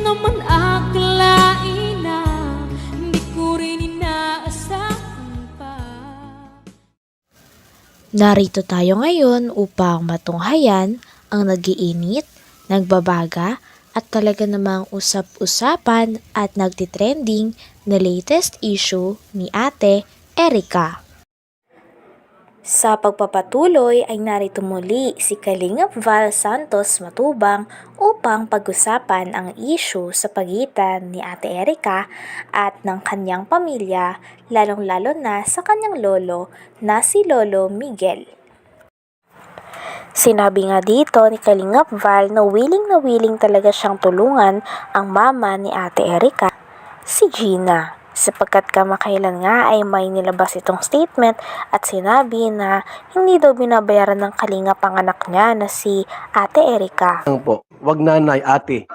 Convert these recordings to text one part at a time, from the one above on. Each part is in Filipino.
naman akalain na hindi ko rin inaasahan pa. Narito tayo ngayon upang matunghayan ang nagiinit, nagbabaga at talaga namang usap-usapan at nagtitrending na latest issue ni Ate Erica. Sa pagpapatuloy ay narito muli si Kalingap Val Santos Matubang upang pag-usapan ang issue sa pagitan ni Ate Erica at ng kanyang pamilya, lalong-lalo na sa kanyang lolo na si Lolo Miguel. Sinabi nga dito ni Kalingap Val na willing talaga siyang tulungan ang mama ni Ate Erica, si Gina. Sapagkat kamakailan nga ay may nilabas itong statement at sinabi na hindi daw binabayaran ng Kalingap ang anak niya na si Ate Erica. Po, wag nanay, ate.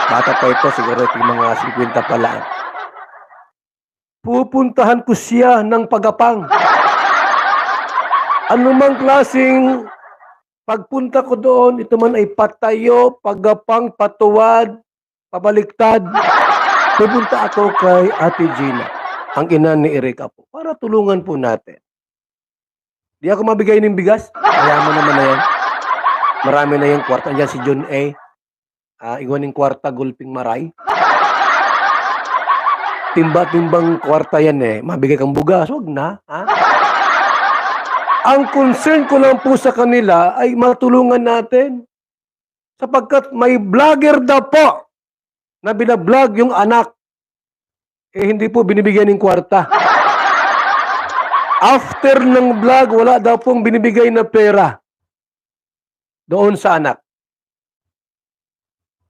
Bata pa ito, siguro ito mga 50 pa lang. Pupuntahan ko siya ng pagapang. Ano mang klaseng pagpunta ko doon, ito man ay patayo, pagapang, patuwad, pabaliktad. Pupunta ako kay Ate Gina, ang ina ni Erica po, para tulungan po natin. Di ako mabigay ng bigas. Mayaman naman na yan. Marami na yung kwarta. Andiyan si John A. Iwan ng kwarta, gulping maray. Timba-timbang kwarta yan eh. Mabigay kang bugas. Huwag na. Ha? Ang concern ko lang po sa kanila ay matulungan natin. Sapagkat may vlogger daw po na binablog yung anak. Hindi po binibigyan ng kwarta. After ng vlog, wala daw pong binibigay na pera doon sa anak.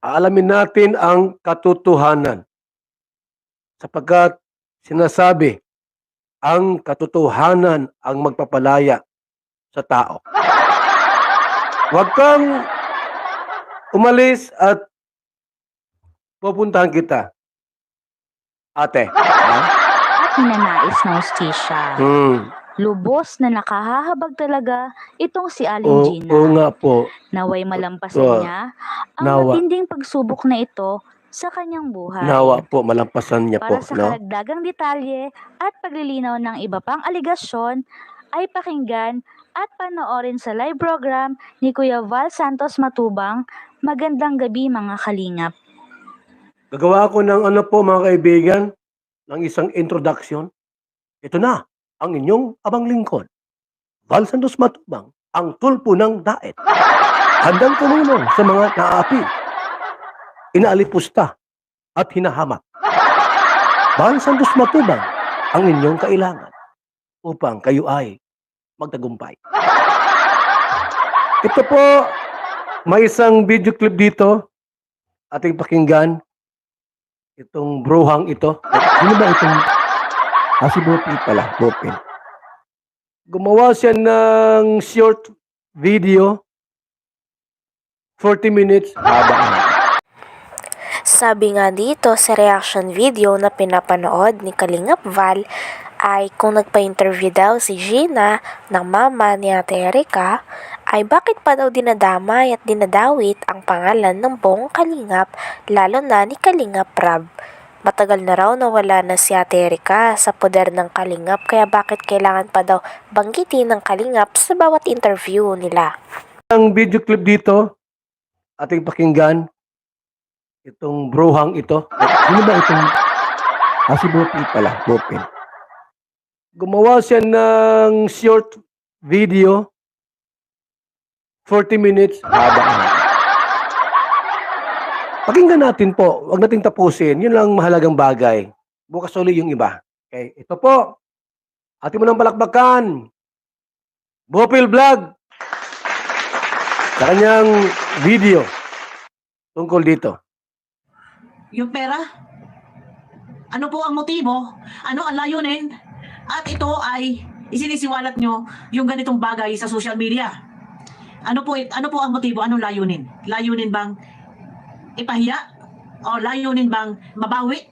Aalamin natin ang katotohanan. Sapagkat sinasabi, ang katotohanan ang magpapalaya sa tao. Huwag kang umalis at pupuntahan kita. Ate. At ninanais ng hustisya. Lubos na nakahahabag talaga itong si Aling Gina. Oo nga po. Naway malampasan niya ang matinding pagsubok na ito sa kanyang buhay. Nawa po, malampasan niya po. Para sa karagdagang detalye at paglilinaw ng iba pang aligasyon, ay pakinggan at panoorin sa live program ni Kuya Val Santos Matubang. Magandang gabi mga kalingap. Gagawa ko ng ano po mga kaibigan, ng isang introduction. Ito na, ang inyong abang lingkod. Val Santos Matubang, ang tulpo ng daet. Handang tumulong sa mga naapi, inaalipusta at hinahamak. Val Santos Matubang, ang inyong kailangan upang kayo ay magtagumpay. Ito po, may isang video clip dito, ating pakinggan. Itong bruhang ito. Ano ba itong? Si Bopil pala. Bopil. Gumawa siya ng short video. 40 minutes. Sabi nga dito sa reaction video na pinapanood ni Kalingap Val ay kung nagpa-interview daw si Gina ng mama ni Ate Erica ay bakit pa daw dinadamay at dinadawit ang pangalan ng buong Kalingap lalo na ni Kalingap Rab. Matagal na raw nawala na si Ate Erica sa poder ng Kalingap kaya bakit kailangan pa daw banggitin ng Kalingap sa bawat interview nila. Ang video clip dito, ating pakinggan. Itong bruhang ito. Ano ba itong? Si Bopil pala. Bopil. Gumawa siya ng short video. 40 minutes. Pakinggan natin po. Huwag nating tapusin. Yun lang mahalagang bagay. Bukas ulit yung iba. Okay. Ito po. Atin mo ng palakbakan. Bopil Vlog. Sa kanyang video. Tungkol dito. Yung pera? Ano po ang motibo? Ano ang layunin? At ito ay isinisiwalat nyo yung ganitong bagay sa social media. Ano po ang motibo? Anong layunin? Layunin bang ipahiya? O layunin bang mabawi?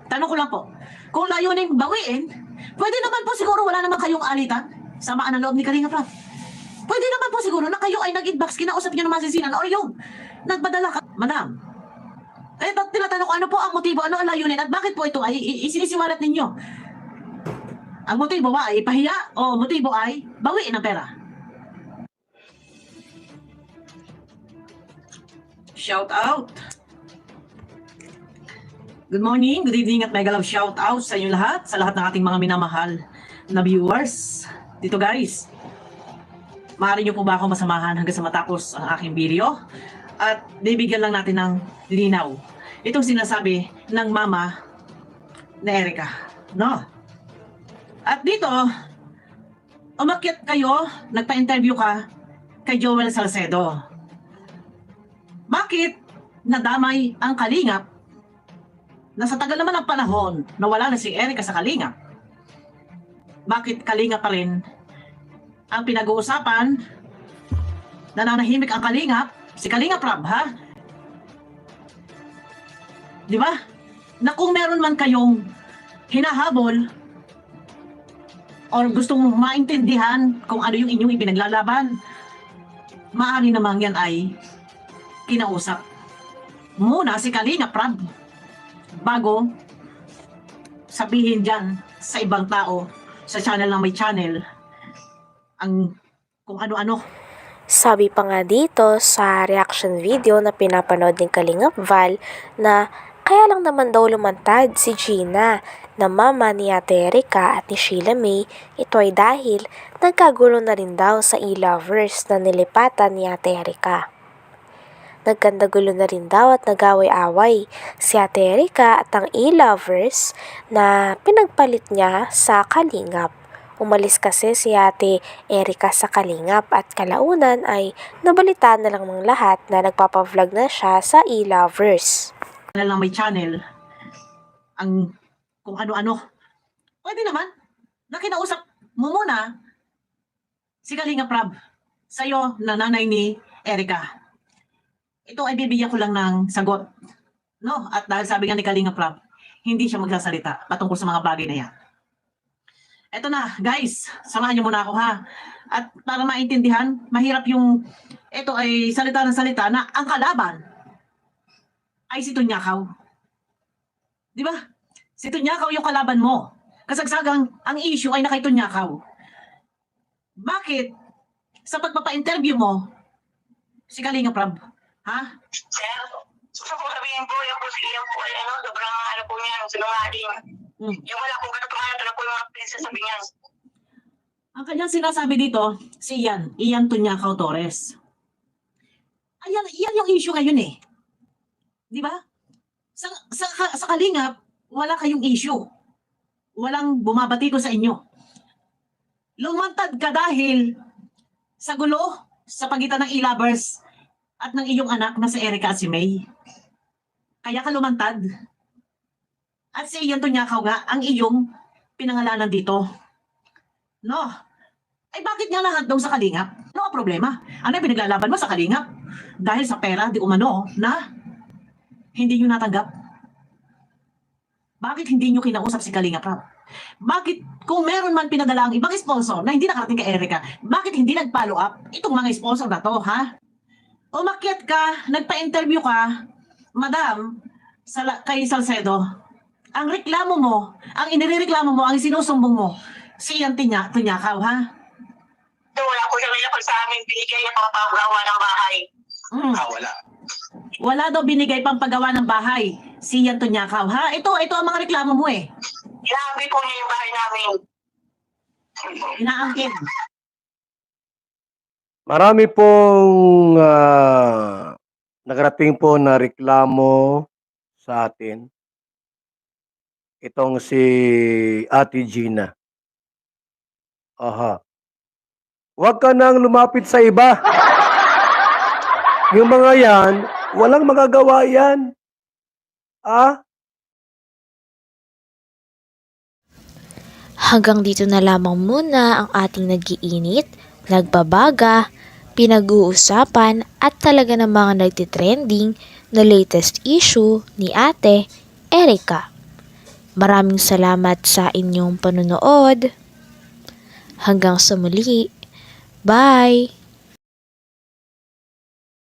Tanong ko lang po, kung layunin bawiin, pwede naman po siguro wala naman kayong alitan. Samaan ang loob ni Kalingap Rab. Pwede naman po siguro na kayo ay nag-inbox, kinausap nyo ng masisinan o yung nagpadala ka. Madam, tinatanong ko ano po ang motibo, ano ang layunin, at bakit po ito ay isinisiwalat ninyo? Ang motibo ba ay pahiya o motibo ay bawiin ang pera? Shout out. Good morning, good evening at mega love shout out sa inyo lahat, sa lahat ng ating mga minamahal na viewers. Dito guys, maaari niyo po ba ako masamahan hanggang sa matapos ang aking video? At bibigyan lang natin ng linaw itong sinasabi ng mama na Erica, no? At dito, umakyat kayo, nagpa-interview ka kay Joel Salcedo. Bakit nadamay ang Kalingap na sa tagal naman ng panahon na wala na si Erica sa Kalingap? Bakit Kalingap pa rin ang pinag-uusapan? Nananahimik ang Kalingap, si Kalingap Rab, ha? Di ba? Na kung meron man kayong hinahabol or gustong maintindihan kung ano yung inyong ipinaglalaban, maaari namang yan ay kinausap muna si Kalingap Rab bago sabihin dyan sa ibang tao sa channel ng may channel ang kung ano-ano. Sabi pa nga dito sa reaction video na pinapanood ng Kalingap Val na kaya lang naman daw lumantad si Gina na mama ni Ate Erica at ni Sheila May, ito ay dahil nagkagulo na rin daw sa e-lovers na nilipatan ni Ate Erica. Nagkandagulo na rin daw at nag-away-away si Ate Erica at ang e-lovers na pinagpalit niya sa Kalingap. Umalis kasi si Ate Erica sa Kalingap at kalaunan ay nabalitaan na lang ng lahat na nagpapavlog na siya sa e-lovers. Na lang may channel ang kung ano-ano. Pwede naman na kinausap mo muna si Kalingap Rab sa'yo na nanay ni Erica. Ito ay bibigyan ko lang ng sagot. No? At dahil sabi nga ni Kalingap Rab, hindi siya magsasalita patungkol sa mga bagay na yan. Eto na, guys, samahan niyo muna ako ha. At para maintindihan, mahirap yung, ito ay salita ng salita na ang kalaban ay si Tunyakaw. Di ba? Si Tunyakaw yung kalaban mo. Kasagsagang ang issue ay na kay Tunyakaw. Bakit? Sa pagpapa-interview mo, si Kalingap Rab, ha? Sir, gusto ko sabihin po, yung po ay sobrang po niya, sinungaling. Yung wala kong katotohanan, na po yung mga pinagsasabi niya. Ang kanyang sinasabi dito, si Ian Tunyakaw Torres. Ayan, iyan yung issue ngayon eh. Di ba? Sa Kalingap, wala kayong issue. Walang bumabati ko sa inyo. Lumantad ka dahil sa gulo sa pagitan ng e-lovers at ng iyong anak na si Erica at si May. Kaya ka lumantad. At si Ian Tunyakaw nga ang iyong pinangalanan dito. No? Ay bakit nga lahat daw sa Kalingap? Ano ang problema? Ano yung pinaglalaban mo sa Kalingap? Dahil sa pera, di umano, na hindi nyo natanggap? Bakit hindi nyo kinausap si Kalingap Rab? Bakit kung meron man pinadala ang ibang sponsor na hindi nakarating kay Erica, bakit hindi nag-follow up itong mga sponsor na to, ha? Umakyat ka, nagpa-interview ka, madam, kay Salcedo. Ang reklamo mo, ang inireklamo mo, ang sinusumbong mo, si Ian Tunyakaw, ha? Wala ko yung sa amin, binigay niya pangpagawa ng bahay. Wala. Wala daw binigay pang paggawa ng bahay, si Ian Tunyakaw, ha? Ito ang mga reklamo mo eh. Inaambi po niya yung bahay namin. Inaangkin. Marami pong nakarating po na reklamo sa atin. Itong si Ate Gina. Aha. Huwag ka nang lumapit sa iba. Yung mga yan, walang magagawa yan. Ah? Hanggang dito na lamang muna ang ating nag-iinit, nagbabaga, pinag-uusapan at talaga namang nagtitrending na latest issue ni Ate Erica. Maraming salamat sa inyong panonood. Hanggang sa muli. Bye!